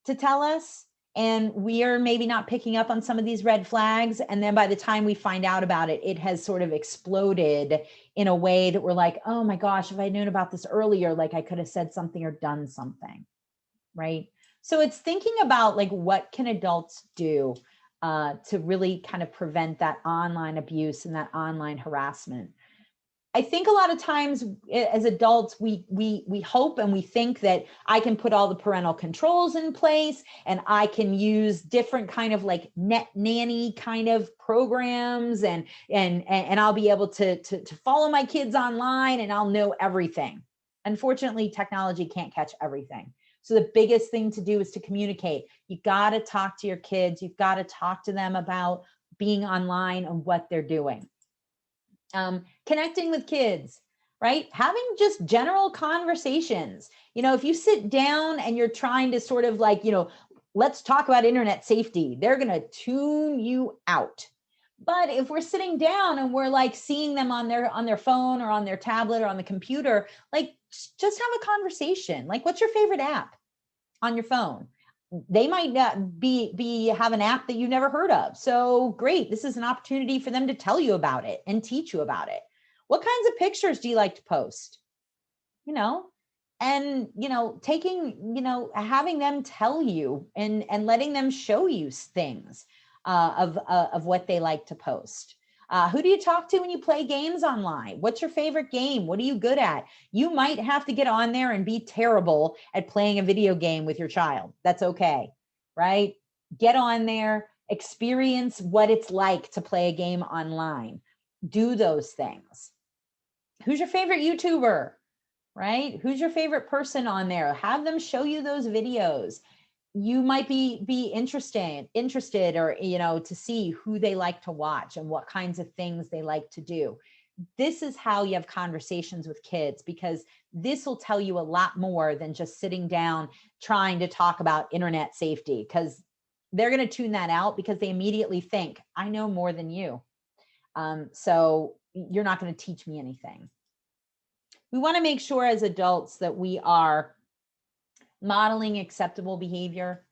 to tell us, and we are maybe not picking up on some of these red flags. And then by the time we find out about it, it has sort of exploded in a way that we're like, oh my gosh, if I'd known about this earlier, like I could have said something or done something, right? So it's thinking about like, what can adults do to really kind of prevent that online abuse and that online harassment? I think a lot of times as adults, we hope and we think that I can put all the parental controls in place, and I can use different kind of like net nanny kind of programs, and I'll be able to follow my kids online, and I'll know everything. Unfortunately, technology can't catch everything. So the biggest thing to do is to communicate. You got to talk to your kids. You've got to talk to them about being online and what they're doing. Connecting with kids, right? Having just general conversations. If you sit down and you're trying to sort of like, let's talk about internet safety, they're going to tune you out. But if we're sitting down and we're like seeing them on their phone or on their tablet or on the computer, like just have a conversation. Like, what's your favorite app on your phone? They might not have an app that you've never heard of. So great. This is an opportunity for them to tell you about it and teach you about it. What kinds of pictures do you like to post? and, taking, having them tell you and letting them show you things of what they like to post. Who do you talk to when you play games online? What's your favorite game? What are you good at? You might have to get on there and be terrible at playing a video game with your child. That's okay, right? Get on there, experience what it's like to play a game online. Do those things. Who's your favorite YouTuber, right? Who's your favorite person on there? Have them show you those videos. You might be interested or, to see who they like to watch and what kinds of things they like to do. This is how you have conversations with kids, because this will tell you a lot more than just sitting down trying to talk about internet safety, because they're going to tune that out because they immediately think, I know more than you. So you're not going to teach me anything. We want to make sure as adults that we are modeling acceptable behavior.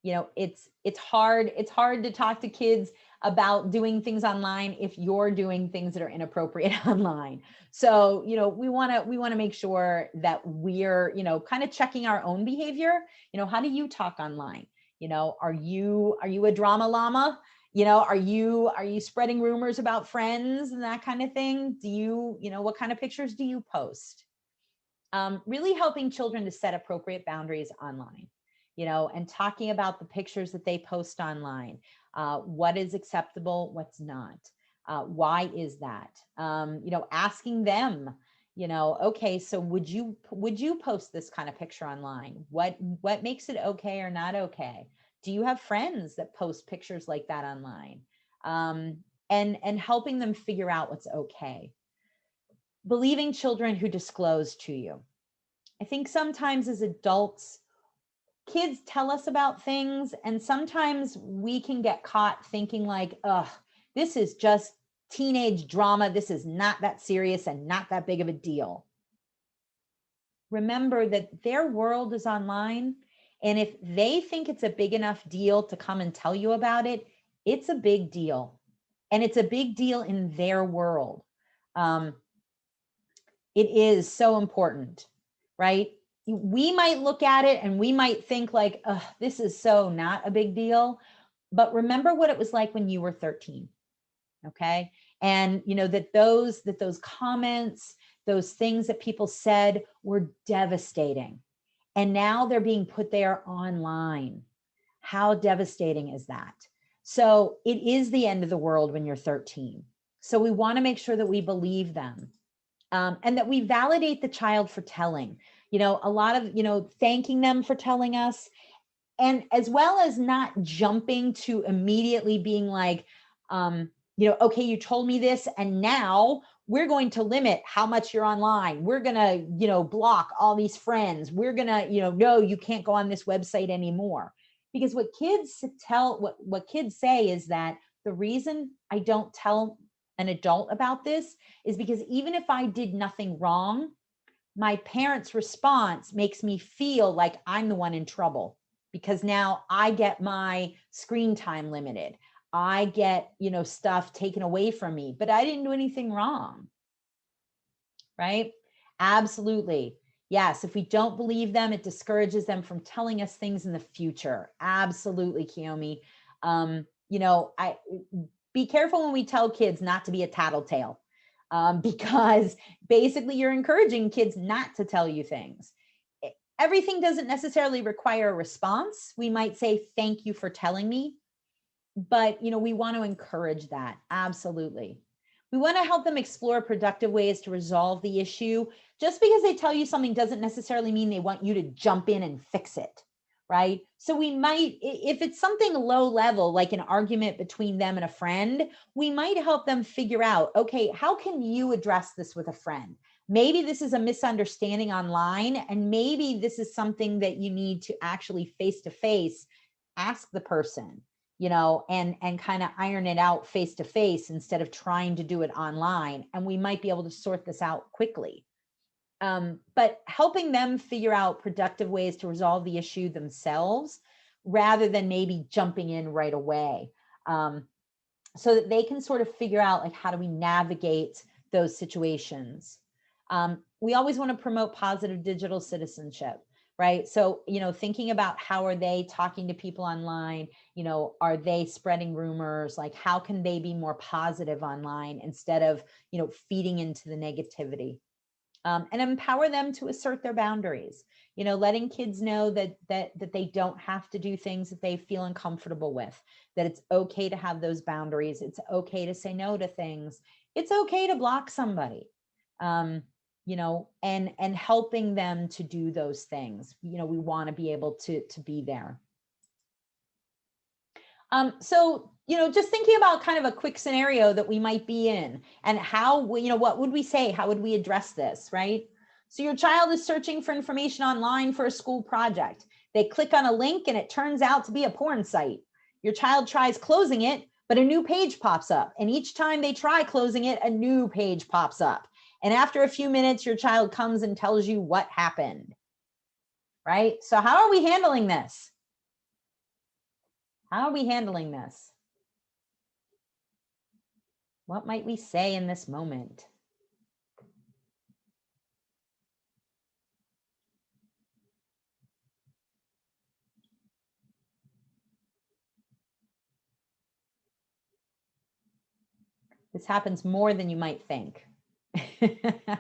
It's hard to talk to kids about doing things online if you're doing things that are inappropriate online. So, we want to make sure that we're, kind of checking our own behavior. How do you talk online? Are you a drama llama? Are you spreading rumors about friends and that kind of thing? Do you, what kind of pictures do you post? Really helping children to set appropriate boundaries online, and talking about the pictures that they post online. What is acceptable, what's not? Why is that? Asking them, okay, so would you post this kind of picture online? What makes it okay or not okay? Do you have friends that post pictures like that online? And helping them figure out what's okay. Believing children who disclose to you. I think sometimes as adults, kids tell us about things, and sometimes we can get caught thinking like, this is just teenage drama. This is not that serious and not that big of a deal. Remember that their world is online. And if they think it's a big enough deal to come and tell you about it, it's a big deal. And it's a big deal in their world. It is so important, right? We might look at it and we might think like, this is so not a big deal. But remember what it was like when you were 13. Okay. And that those comments, those things that people said were devastating. And now they're being put there online. How devastating is that? So it is the end of the world when you're 13. So we want to make sure that we believe them. And that we validate the child for telling, a lot of, thanking them for telling us, and as well as not jumping to immediately being like, okay, you told me this, and now we're going to limit how much you're online. We're going to, block all these friends. We're going to, no, you can't go on this website anymore. Because what kids say is that the reason I don't tell an adult about this is because even if I did nothing wrong, my parents' response makes me feel like I'm the one in trouble, because now I get my screen time limited. I get, stuff taken away from me, but I didn't do anything wrong. Right? Absolutely. Yes. If we don't believe them, it discourages them from telling us things in the future. Absolutely, Kiyomi. Be careful when we tell kids not to be a tattletale, because basically you're encouraging kids not to tell you things. Everything doesn't necessarily require a response. We might say, thank you for telling me, but we want to encourage that. Absolutely. We want to help them explore productive ways to resolve the issue. Just because they tell you something doesn't necessarily mean they want you to jump in and fix it. Right? So we might, if it's something low level, like an argument between them and a friend, we might help them figure out, okay, how can you address this with a friend? Maybe this is a misunderstanding online, and maybe this is something that you need to actually face-to-face ask the person, and kind of iron it out face-to-face instead of trying to do it online. And we might be able to sort this out quickly. But helping them figure out productive ways to resolve the issue themselves, rather than maybe jumping in right away, so that they can sort of figure out, like, how do we navigate those situations? We always want to promote positive digital citizenship, right? So, thinking about how are they talking to people online? Are they spreading rumors? Like, how can they be more positive online instead of, feeding into the negativity? And empower them to assert their boundaries, letting kids know that they don't have to do things that they feel uncomfortable with, that it's okay to have those boundaries. It's okay to say no to things. It's okay to block somebody, and helping them to do those things. We want to be able to be there. So, just thinking about kind of a quick scenario that we might be in and how, what would we say? How would we address this, right? So your child is searching for information online for a school project. They click on a link and it turns out to be a porn site. Your child tries closing it, but a new page pops up. And each time they try closing it, a new page pops up. And after a few minutes, your child comes and tells you what happened, right? So how are we handling this? How are we handling this? What might we say in this moment? This happens more than you might think. There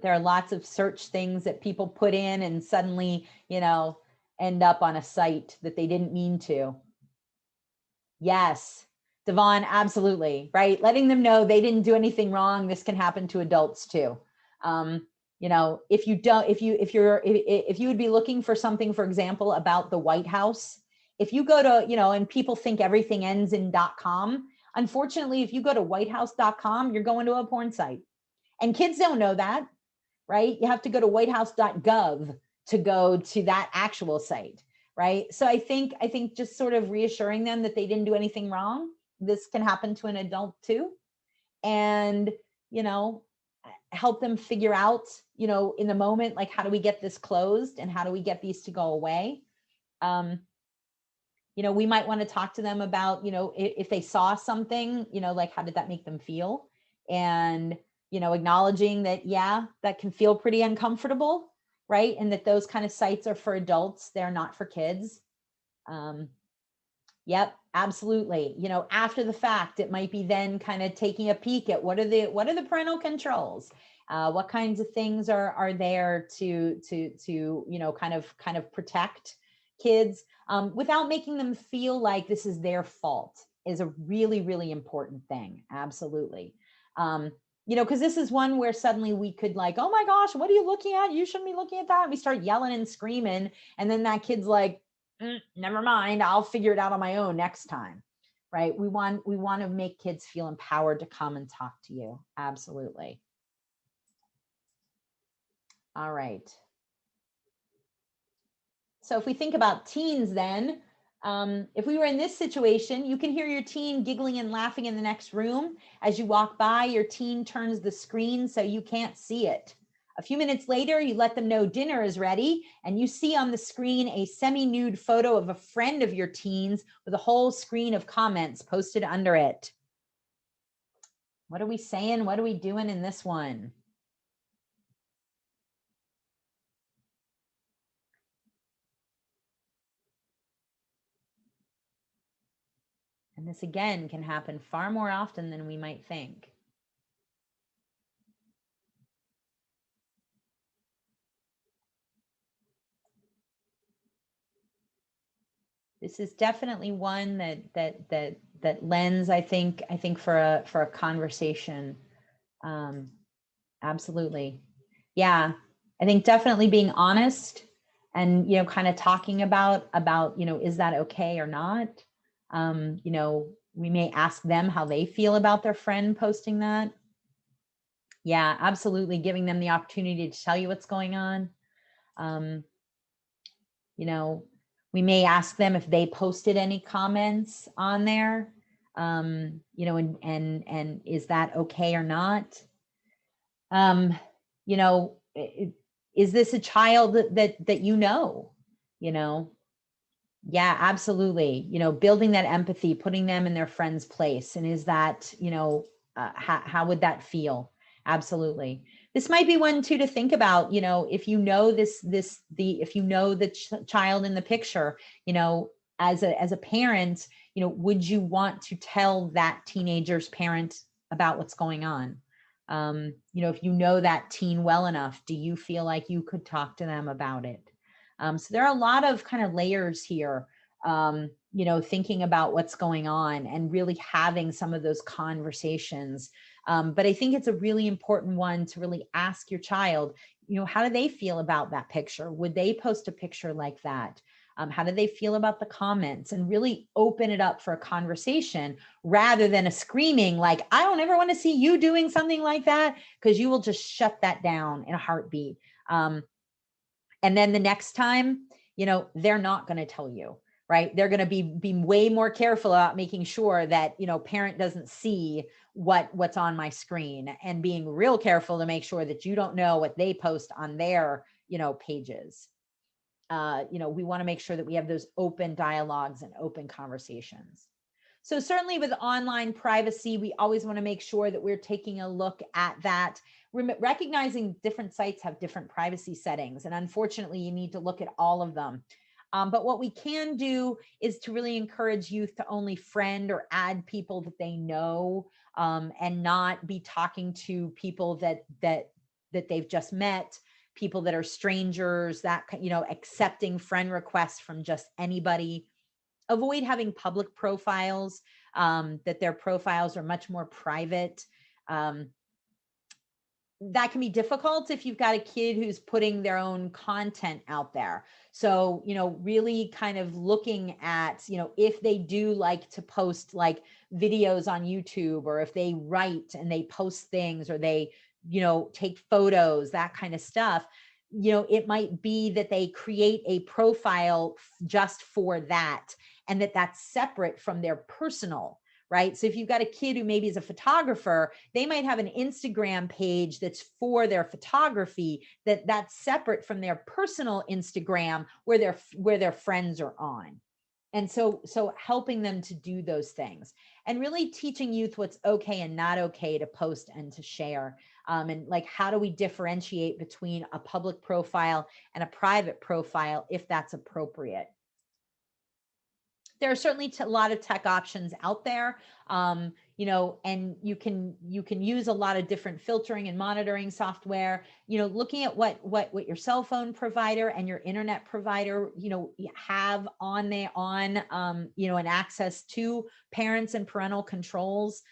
are lots of search things that people put in and suddenly, end up on a site that they didn't mean to. Yes, Devon, absolutely, right? Letting them know they didn't do anything wrong. This can happen to adults too. If you would be looking for something, for example, about the White House, if you go to, and people think everything ends in .com, unfortunately, if you go to whitehouse.com, you're going to a porn site. And kids don't know that, right? You have to go to whitehouse.gov to go to that actual site, right? So I think just sort of reassuring them that they didn't do anything wrong. This can happen to an adult too. And, help them figure out, in the moment, like, how do we get this closed and how do we get these to go away? We might want to talk to them about, if they saw something, like, how did that make them feel? And, acknowledging that, yeah, that can feel pretty uncomfortable, right? And that those kind of sites are for adults. They're not for kids. Yep, absolutely. After the fact, it might be then kind of taking a peek at what are the parental controls? What kinds of things are there to kind of protect kids without making them feel like this is their fault is a really, really important thing. Absolutely. Because this is one where suddenly we could like, oh my gosh, what are you looking at? You shouldn't be looking at that. And we start yelling and screaming. And then that kid's like, never mind, I'll figure it out on my own next time, right? We want to make kids feel empowered to come and talk to you. Absolutely. All right. So if we think about teens then, if we were in this situation, you can hear your teen giggling and laughing in the next room. As you walk by, your teen turns the screen so you can't see it. A few minutes later, you let them know dinner is ready, and you see on the screen a semi-nude photo of a friend of your teens with a whole screen of comments posted under it. What are we saying? What are we doing in this one? And this again can happen far more often than we might think. This is definitely one that lends, I think for a conversation. Absolutely. Yeah. I think definitely being honest and, kind of talking about, is that okay or not? We may ask them how they feel about their friend posting that. Yeah, absolutely. Giving them the opportunity to tell you what's going on. We may ask them if they posted any comments on there, and is that okay or not? Is this a child that Yeah, absolutely. Building that empathy, putting them in their friend's place. And is that, how would that feel? Absolutely. This might be one too to think about, if you know if you know the child in the picture, as a parent, would you want to tell that teenager's parent about what's going on? If you know that teen well enough, do you feel like you could talk to them about it? So there are a lot of kind of layers here, thinking about what's going on and really having some of those conversations. But I think it's a really important one to really ask your child, how do they feel about that picture? Would they post a picture like that? How do they feel about the comments? And really open it up for a conversation rather than a screaming like, I don't ever want to see you doing something like that, because you will just shut that down in a heartbeat. And then the next time, they're not going to tell you, right? They're going to be way more careful about making sure that, parent doesn't see what's on my screen, and being real careful to make sure that you don't know what they post on their, pages. We want to make sure that we have those open dialogues and open conversations. So certainly with online privacy, we always want to make sure that we're taking a look at that, recognizing different sites have different privacy settings. And unfortunately, you need to look at all of them. But what we can do is to really encourage youth to only friend or add people that they know, and not be talking to people that they've just met, people that are strangers, that, accepting friend requests from just anybody. Avoid having public profiles, that their profiles are much more private. That can be difficult if you've got a kid who's putting their own content out there. So, really kind of looking at, if they do like to post like videos on YouTube, or if they write and they post things, or they, take photos, that kind of stuff. It might be that they create a profile just for that, and that's separate from their personal, right? So if you've got a kid who maybe is a photographer, they might have an Instagram page that's for their photography, that's separate from their personal Instagram where their friends are on. And so helping them to do those things, and really teaching youth what's okay and not okay to post and to share. And like, how do we differentiate between a public profile and a private profile if that's appropriate? There are certainly a lot of tech options out there, and you can use a lot of different filtering and monitoring software. Looking at what your cell phone provider and your internet provider, have on and access to parents and parental controls.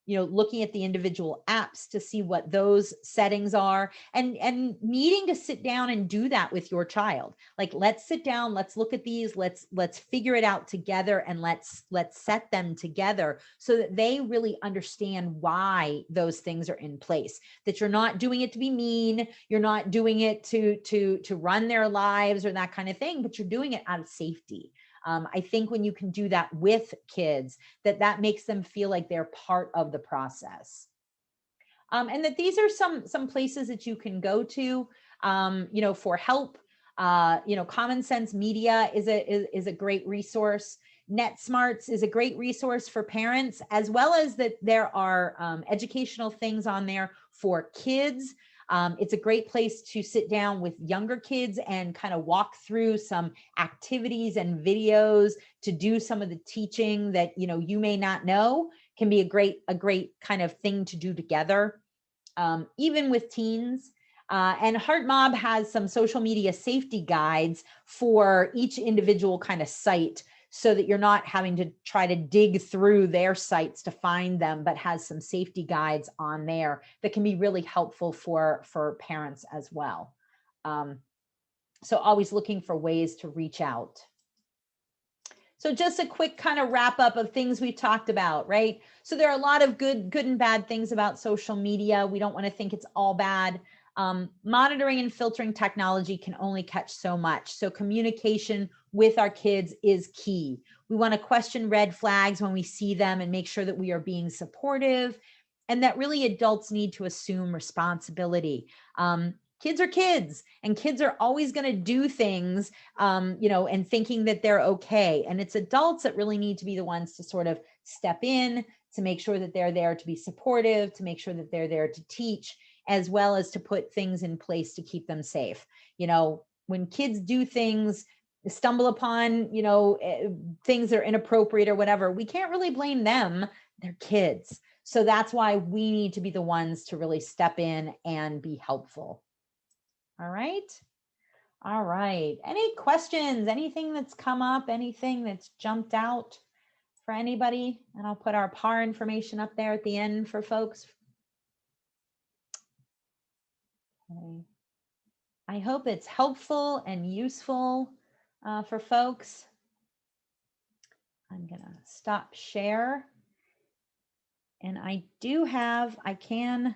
Looking at the individual apps to see what those settings are, and needing to sit down and do that with your child. Like, let's sit down, let's look at these, let's figure it out together, and let's set them together so that they really understand why those things are in place. That you're not doing it to be mean, you're not doing it to run their lives or that kind of thing, but you're doing it out of safety. I think when you can do that with kids, that makes them feel like they're part of the process. And that these are some places that you can go to, for help. Common Sense Media is a great resource. NetSmarts is a great resource for parents, as well as that there are educational things on there for kids. It's a great place to sit down with younger kids and kind of walk through some activities and videos to do some of the teaching that, you may not know, can be a great kind of thing to do together, even with teens. And HeartMob has some social media safety guides for each individual kind of site, so that you're not having to try to dig through their sites to find them, but has some safety guides on there that can be really helpful for parents as well. So always looking for ways to reach out. So just a quick kind of wrap up of things we've talked about, right? So there are a lot of good and bad things about social media. We don't want to think it's all bad. Monitoring and filtering technology can only catch so much. So communication with our kids is key. We want to question red flags when we see them and make sure that we are being supportive, and that really adults need to assume responsibility. Kids are kids, and kids are always going to do things, and thinking that they're okay. And it's adults that really need to be the ones to sort of step in, to make sure that they're there to be supportive, to make sure that they're there to teach, as well as to put things in place to keep them safe. You know, when kids do things, stumble upon, you know, things that are inappropriate or whatever, we can't really blame them. They're kids. So that's why we need to be the ones to really step in and be helpful. All right. All right. Any questions? Anything that's come up? Anything that's jumped out for anybody? And I'll put our PAAR information up there at the end for folks. Okay. I hope it's helpful and useful for folks. I'm going to stop share. And I can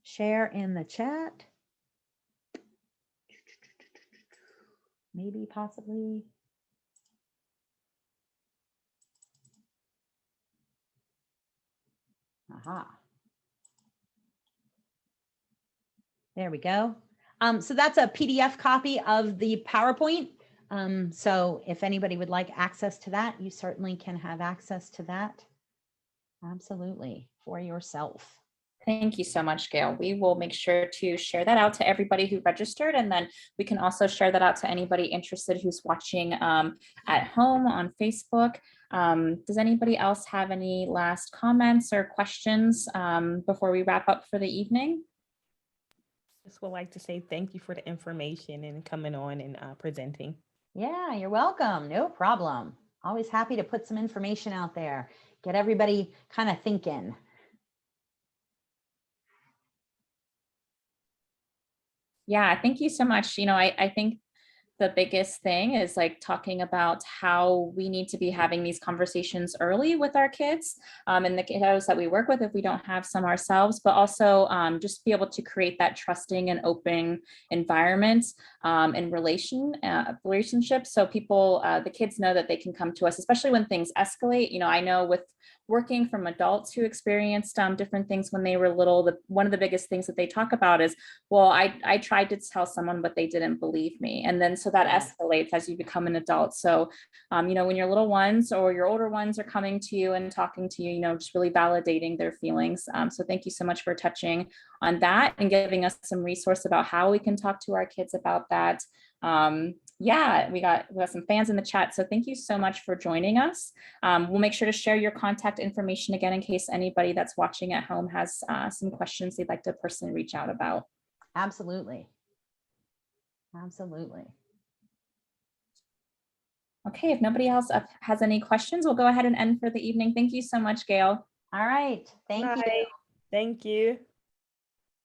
share in the chat. Maybe, possibly. Aha. There we go. So that's a PDF copy of the PowerPoint. So if anybody would like access to that, you certainly can have access to that. Absolutely, for yourself. Thank you so much, Gail. We will make sure to share that out to everybody who registered, and then we can also share that out to anybody interested who's watching at home on Facebook. Does anybody else have any last comments or questions before we wrap up for the evening? Just would like to say thank you for the information and coming on and presenting. Yeah, you're welcome. No problem. Always happy to put some information out there, get everybody kind of thinking. Yeah, thank you so much. You know, I think the biggest thing is like talking about how we need to be having these conversations early with our kids and the kiddos that we work with if we don't have some ourselves, but also just be able to create that trusting and open environment in relationships. So people, the kids know that they can come to us, especially when things escalate. You know, I know with working from adults who experienced different things when they were little, one of the biggest things that they talk about is, well, I tried to tell someone, but they didn't believe me. And then so that escalates as you become an adult. So, you know, when your little ones or your older ones are coming to you and talking to you, you know, just really validating their feelings. So thank you so much for touching on that and giving us some resource about how we can talk to our kids about that. Yeah, we got some fans in the chat. So thank you so much for joining us. We'll make sure to share your contact information again in case anybody that's watching at home has some questions they'd like to personally reach out about. Absolutely. Absolutely. Okay, if nobody else has any questions, we'll go ahead and end for the evening. Thank you so much, Gail. All right. Thank you. Thank you.